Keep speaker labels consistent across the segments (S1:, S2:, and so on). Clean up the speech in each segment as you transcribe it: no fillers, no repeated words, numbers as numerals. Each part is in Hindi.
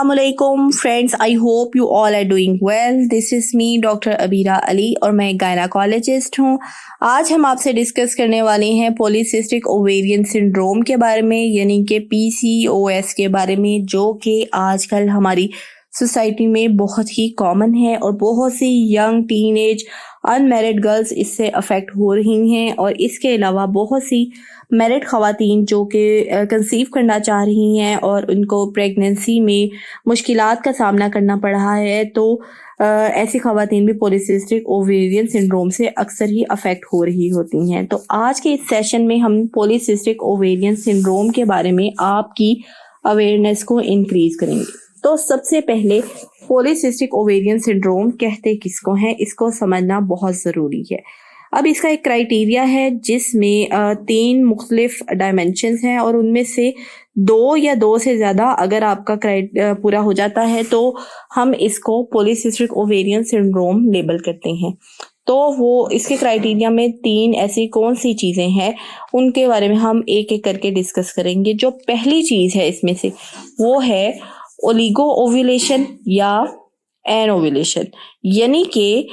S1: Assalamualaikum friends, I hope you all are doing well. This is me Dr. Abira Ali और मैं गायनाकोलॉजिस्ट हूँ. आज हम आपसे डिस्कस करने वाले हैं पॉलीसिस्टिक ओवेरियन सिंड्रोम के बारे में, यानी कि PCOS के बारे में, जो कि आजकल हमारी सोसाइटी में बहुत ही कॉमन है और बहुत सी यंग टीनेज अनमैरिड गर्ल्स इससे अफेक्ट हो रही हैं. और इसके अलावा बहुत सी मैरिड ख़वातीन जो कि कंसीव करना चाह रही हैं और उनको प्रेगनेंसी में मुश्किलात का सामना करना पड़ रहा है, तो ऐसी ख़वातीन भी पॉलीसिस्टिक ओवेरियन सिंड्रोम से अक्सर ही अफेक्ट हो रही होती हैं. तो आज के इस सेशन में हम पॉलीसिस्टिक ओवेरियन सिंड्रोम के बारे में आपकी अवेयरनेस को इंक्रीज करेंगे. तो सबसे पहले पॉलीसिस्टिक ओवेरियन सिंड्रोम कहते किसको हैं, इसको समझना बहुत ज़रूरी है. अब इसका एक क्राइटेरिया है जिसमें 3 मुख्तलिफ डायमेंशंस हैं और उनमें से 2 या 2 से ज़्यादा अगर आपका पूरा हो जाता है तो हम इसको पॉलीसिस्टिक ओवेरियन सिंड्रोम लेबल करते हैं. तो वो इसके क्राइटेरिया में 3 ऐसी कौन सी चीज़ें हैं उनके बारे में हम एक एक करके डिस्कस करेंगे. जो पहली चीज़ है इसमें से वो है ओलिगो ओव्यूलेशन या एनओव्यूलेशन, यानी कि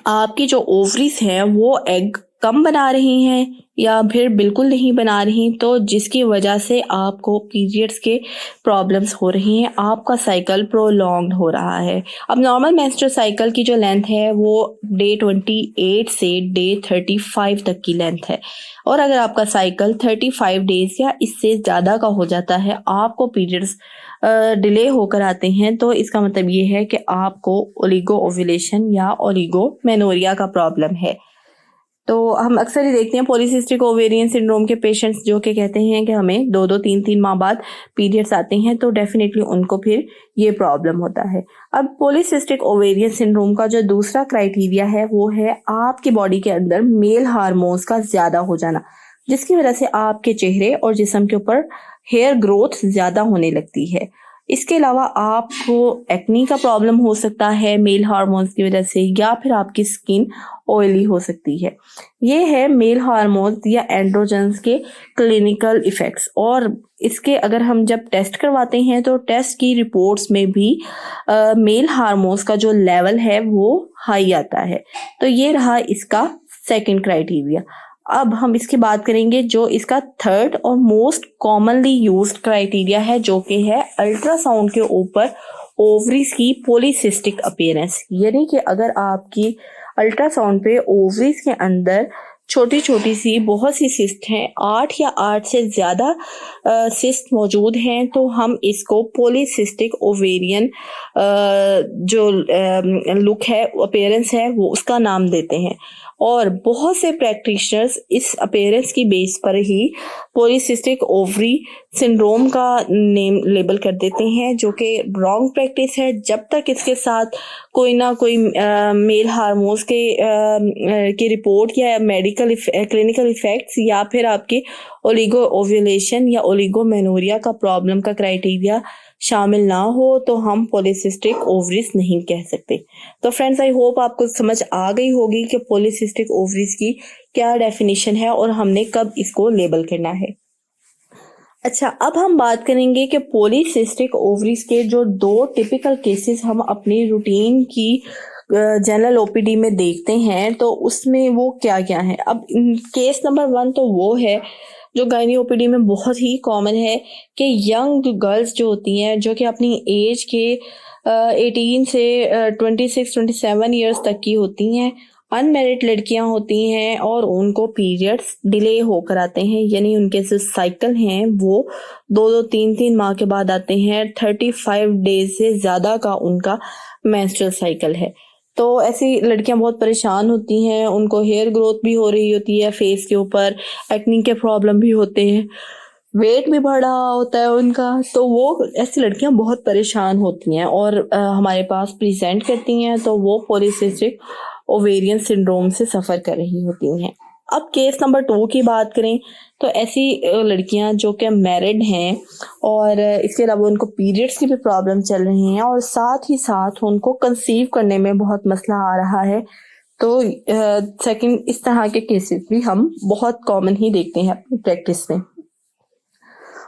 S1: आपकी जो ओवरीज हैं वो एग कम बना रही हैं या फिर बिल्कुल नहीं बना रही, तो जिसकी वजह से आपको पीरियड्स के प्रॉब्लम्स हो रही हैं, आपका साइकिल प्रोलॉन्ग्ड हो रहा है. अब नॉर्मल मेंस्ट्रुअल साइकिल की जो लेंथ है वो डे 28 से डे 35 तक की लेंथ है. और अगर आपका साइकिल 35 डेज या इससे ज़्यादा का हो जाता है, आपको पीरियड्स डिले होकर आते हैं, तो इसका मतलब ये है कि आपको ओलिगो ओव्यूलेशन या ओलिगोमेनोरिया का प्रॉब्लम है. तो हम अक्सर ही देखते हैं पॉलीसिस्टिक ओवेरियन सिंड्रोम के पेशेंट्स जो कि कहते हैं कि हमें 2-2 3-3 माह बाद पीरियड्स आते हैं, तो डेफिनेटली उनको फिर ये प्रॉब्लम होता है. अब पॉलीसिस्टिक ओवेरियन सिंड्रोम का जो दूसरा क्राइटेरिया है वो है आपकी बॉडी के अंदर मेल हार्मोन्स का ज़्यादा हो जाना, जिसकी वजह से आपके चेहरे और जिस्म के ऊपर हेयर ग्रोथ ज़्यादा होने लगती है. इसके अलावा आपको एक्नी का प्रॉब्लम हो सकता है मेल हार्मोन्स की वजह से, या फिर आपकी स्किन ऑयली हो सकती है. ये है मेल हार्मोन्स या एंड्रोजन्स के क्लिनिकल इफ़ेक्ट्स. और इसके अगर हम जब टेस्ट करवाते हैं तो टेस्ट की रिपोर्ट्स में भी मेल हार्मोन्स का जो लेवल है वो हाई आता है. तो ये रहा इसका सेकंड क्राइटेरिया. अब हम इसकी बात करेंगे जो इसका थर्ड और मोस्ट कॉमनली यूज्ड क्राइटेरिया है, जो कि है अल्ट्रासाउंड के ऊपर ओवरीज की पॉलीसिस्टिक अपीयरेंस. यानी कि अगर आपकी अल्ट्रासाउंड पे ओवरीज के अंदर छोटी छोटी सी बहुत सी सिस्ट हैं, 8 या 8 से ज़्यादा सिस्ट मौजूद हैं, तो हम इसको पॉलीसिस्टिक ओवेरियन जो लुक है, अपीयरेंस है, वो उसका नाम देते हैं. और बहुत से प्रैक्टिशनर्स इस अपीयरेंस की बेस पर ही पॉलीसिस्टिक ओवरी सिंड्रोम का नेम लेबल कर देते हैं, जो कि रॉन्ग प्रैक्टिस है. जब तक इसके साथ कोई ना कोई मेल हार्मोन्स की रिपोर्ट या मेडिकल क्लिनिकल इफेक्ट्स या फिर आपकी ओलिगो ओव्यूलेशन या ओलिगोमेनोरिया का प्रॉब्लम का क्राइटेरिया शामिल ना हो, तो हम पॉलीसिस्टिक ओवरीज नहीं कह सकते. तो फ्रेंड्स, आई होप आपको समझ आ गई होगी कि पॉलीसिस्टिक ओवरीज की क्या डेफिनेशन है और हमने कब इसको लेबल करना है. अच्छा, अब हम बात करेंगे कि पॉलीसिस्टिक ओवरीज के जो 2 टिपिकल केसेस हम अपनी रूटीन की जनरल ओपीडी में देखते हैं, तो उसमें वो क्या क्या है. अब केस नंबर 1 तो वो है जो गायनी ओपीडी में बहुत ही कॉमन है कि यंग गर्ल्स जो होती हैं, जो कि अपनी एज के 18 से 26-27 ईयर्स तक की होती हैं, अनमैरिड लड़कियां होती हैं और उनको पीरियड्स डिले होकर आते हैं, यानी उनके जो साइकिल हैं वो 2-2 3-3 माह के बाद आते हैं. 35 डेज से ज़्यादा का उनका मेंस्ट्रुअल साइकिल है. तो ऐसी लड़कियां बहुत परेशान होती हैं, उनको हेयर ग्रोथ भी हो रही होती है फेस के ऊपर, एक्नी के प्रॉब्लम भी होते हैं, वेट भी बढ़ रहा होता है उनका. तो वो ऐसी लड़कियां बहुत परेशान होती हैं और हमारे पास प्रेजेंट करती हैं, तो वो पॉलीसिस्टिक ओवेरियन सिंड्रोम से सफ़र कर रही होती हैं. अब केस नंबर 2 की बात करें तो ऐसी लड़कियां जो कि मैरिड हैं और इसके अलावा उनको पीरियड्स की भी प्रॉब्लम चल रही हैं और साथ ही साथ उनको कंसीव करने में बहुत मसला आ रहा है, तो सेकंड इस तरह के केसेस भी हम बहुत कॉमन ही देखते हैं अपनी प्रैक्टिस में.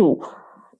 S1: to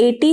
S1: 80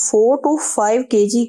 S1: 4 to 5 kg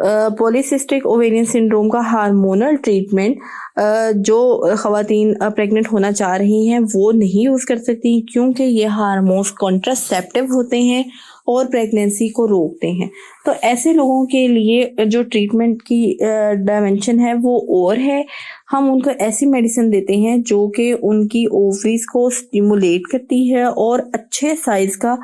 S1: polycystic ovarian syndrome का हार्मोनल ट्रीटमेंट जो ख़वातीन प्रेग्नेंट होना चाह रही हैं वो नहीं यूज़ कर सकती, क्योंकि ये हार्मोन्स कॉन्ट्रासेप्टिव होते हैं और प्रेगनेंसी को रोकते हैं। तो ऐसे लोगों के लिए जो ट्रीटमेंट की डायमेंशन है वो और है। हम उनको ऐसी मेडिसिन देते हैं जो कि उनकी ओवरीज को स्टिमुलेट करती है और अच्छे साइज का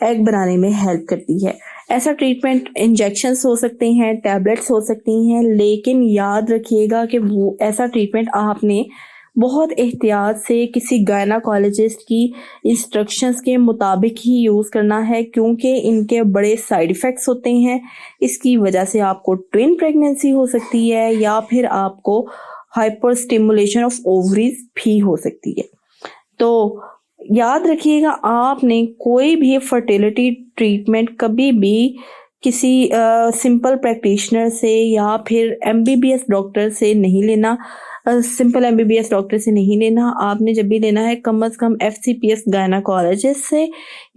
S1: एग बनाने में हेल्प करती है। ऐसा ट्रीटमेंट इंजेक्शंस हो सकते हैं, टैबलेट्स हो सकती हैं, लेकिन याद रखिएगा कि वो ऐसा ट्रीटमेंट आपने बहुत एहतियात से किसी गायनाकोलॉजिस्ट की इंस्ट्रक्शंस के मुताबिक ही यूज़ करना है, क्योंकि इनके बड़े साइड इफ़ेक्ट्स होते हैं। इसकी वजह से आपको ट्विन प्रेगनेंसी हो सकती है या फिर आपको हाइपर स्टिमुलेशन ऑफ ओवरीज भी हो सकती है। तो याद रखिएगा, आपने कोई भी फर्टिलिटी ट्रीटमेंट कभी भी किसी सिंपल प्रैक्टिशनर से या फिर एमबीबीएस डॉक्टर से नहीं लेना। सिंपल एमबीबीएस डॉक्टर से नहीं लेना, आपने जब भी लेना है कम से कम एफसीपीएस गायनाकोलॉजिस्ट से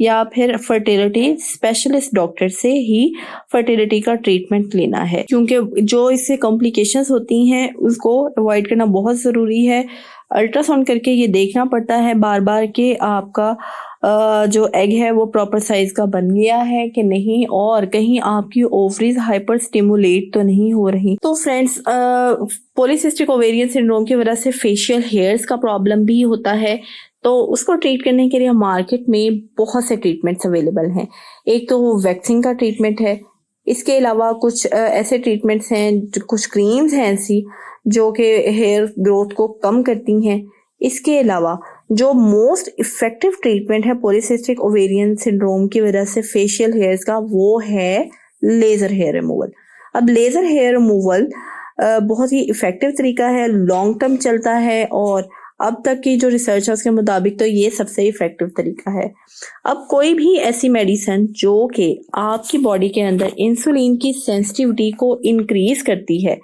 S1: या फिर फर्टिलिटी स्पेशलिस्ट डॉक्टर से ही फर्टिलिटी का ट्रीटमेंट लेना है, क्योंकि जो इससे कॉम्प्लिकेशंस होती हैं उसको अवॉइड करना बहुत ज़रूरी है। अल्ट्रासाउंड करके ये देखना पड़ता है बार बार कि आपका जो एग है वो प्रॉपर साइज का बन गया है कि नहीं, और कहीं आपकी ओवरीज हाइपर स्टिमुलेट तो नहीं हो रही। तो फ्रेंड्स, पॉलीसिस्टिक ओवेरियन सिंड्रोम की वजह से फेशियल हेयर्स का प्रॉब्लम भी होता है, तो उसको ट्रीट करने के लिए मार्केट में बहुत से ट्रीटमेंट्स अवेलेबल हैं। एक तो वैक्सिंग का ट्रीटमेंट है, इसके अलावा कुछ ऐसे ट्रीटमेंट्स हैं, कुछ क्रीम्स हैं ऐसी जो कि हेयर ग्रोथ को कम करती हैं। इसके अलावा जो मोस्ट इफेक्टिव ट्रीटमेंट है पॉलीसिस्टिक ओवेरियन सिंड्रोम की वजह से फेशियल हेयर्स का, वो है लेज़र हेयर रिमूवल। अब लेज़र हेयर रिमूवल बहुत ही इफेक्टिव तरीका है, लॉन्ग टर्म चलता है, और अब तक की जो रिसर्चर्स के मुताबिक तो ये सबसे इफेक्टिव तरीका है। अब कोई भी ऐसी मेडिसिन जो कि आपकी बॉडी के अंदर इंसुलिन की सेंसिटिविटी को इंक्रीज करती है,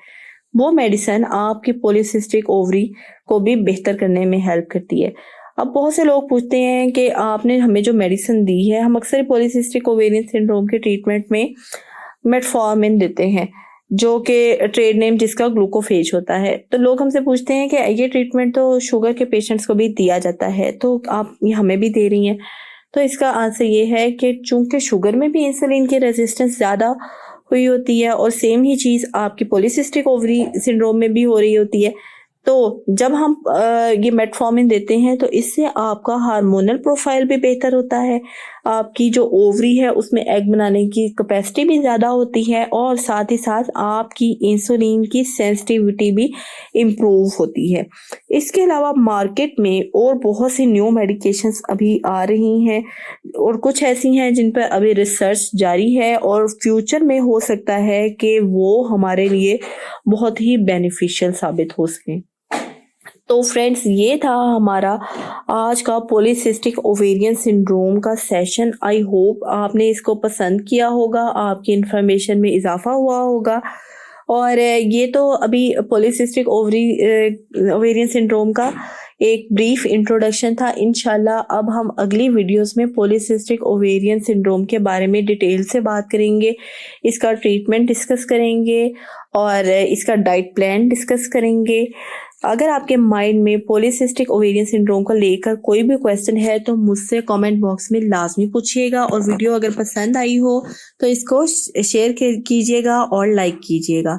S1: वो मेडिसिन आपकी पॉलीसिस्टिक ओवरी को भी बेहतर करने में हेल्प करती है। अब बहुत से लोग पूछते हैं कि आपने हमें जो मेडिसिन दी है, हम अक्सर पॉलीसिस्टिक ओवेरियन सिंड्रोम के ट्रीटमेंट में मेटफॉर्मिन देते हैं, जो कि ट्रेड नेम जिसका ग्लूकोफेज होता है। तो लोग हमसे पूछते हैं कि ये ट्रीटमेंट तो शुगर के पेशेंट्स को भी दिया जाता है, तो आप ये हमें भी दे रही हैं। तो इसका आंसर ये है कि चूंकि शुगर में भी इंसुलिन की रेजिस्टेंस ज़्यादा हुई होती है और सेम ही चीज़ आपकी पॉलीसिस्टिक ओवरी सिंड्रोम में भी हो रही होती है, तो जब हम ये मेटफॉर्मिन देते हैं तो इससे आपका हार्मोनल प्रोफाइल भी बेहतर होता है, आपकी जो ओवरी है उसमें एग बनाने की कैपेसिटी भी ज़्यादा होती है, और साथ ही साथ आपकी इंसुलिन की सेंसिटिविटी भी इम्प्रूव होती है। इसके अलावा मार्केट में और बहुत सी न्यू मेडिकेशंस अभी आ रही हैं, और कुछ ऐसी हैं जिन पर अभी रिसर्च जारी है, और फ्यूचर में हो सकता है कि वो हमारे लिए बहुत ही बेनिफिशियल साबित हो सकें। तो फ्रेंड्स, ये था हमारा आज का पॉलीसिस्टिक ओवेरियन सिंड्रोम का सेशन। आई होप आपने इसको पसंद किया होगा, आपकी इन्फॉर्मेशन में इजाफा हुआ होगा। और ये तो अभी पॉलीसिस्टिक ओवेरियन सिंड्रोम का एक ब्रीफ इंट्रोडक्शन था। इंशाल्लाह अब हम अगली वीडियोस में पॉलीसिस्टिक ओवेरियन सिंड्रोम के बारे में डिटेल से बात करेंगे, इसका ट्रीटमेंट डिस्कस करेंगे और इसका डाइट प्लान डिस्कस करेंगे। अगर आपके माइंड में पॉलीसिस्टिक ओवेरियन सिंड्रोम को लेकर कोई भी क्वेश्चन है तो मुझसे कमेंट बॉक्स में लाजमी पूछिएगा, और वीडियो अगर पसंद आई हो तो इसको शेयर कीजिएगा और लाइक कीजिएगा।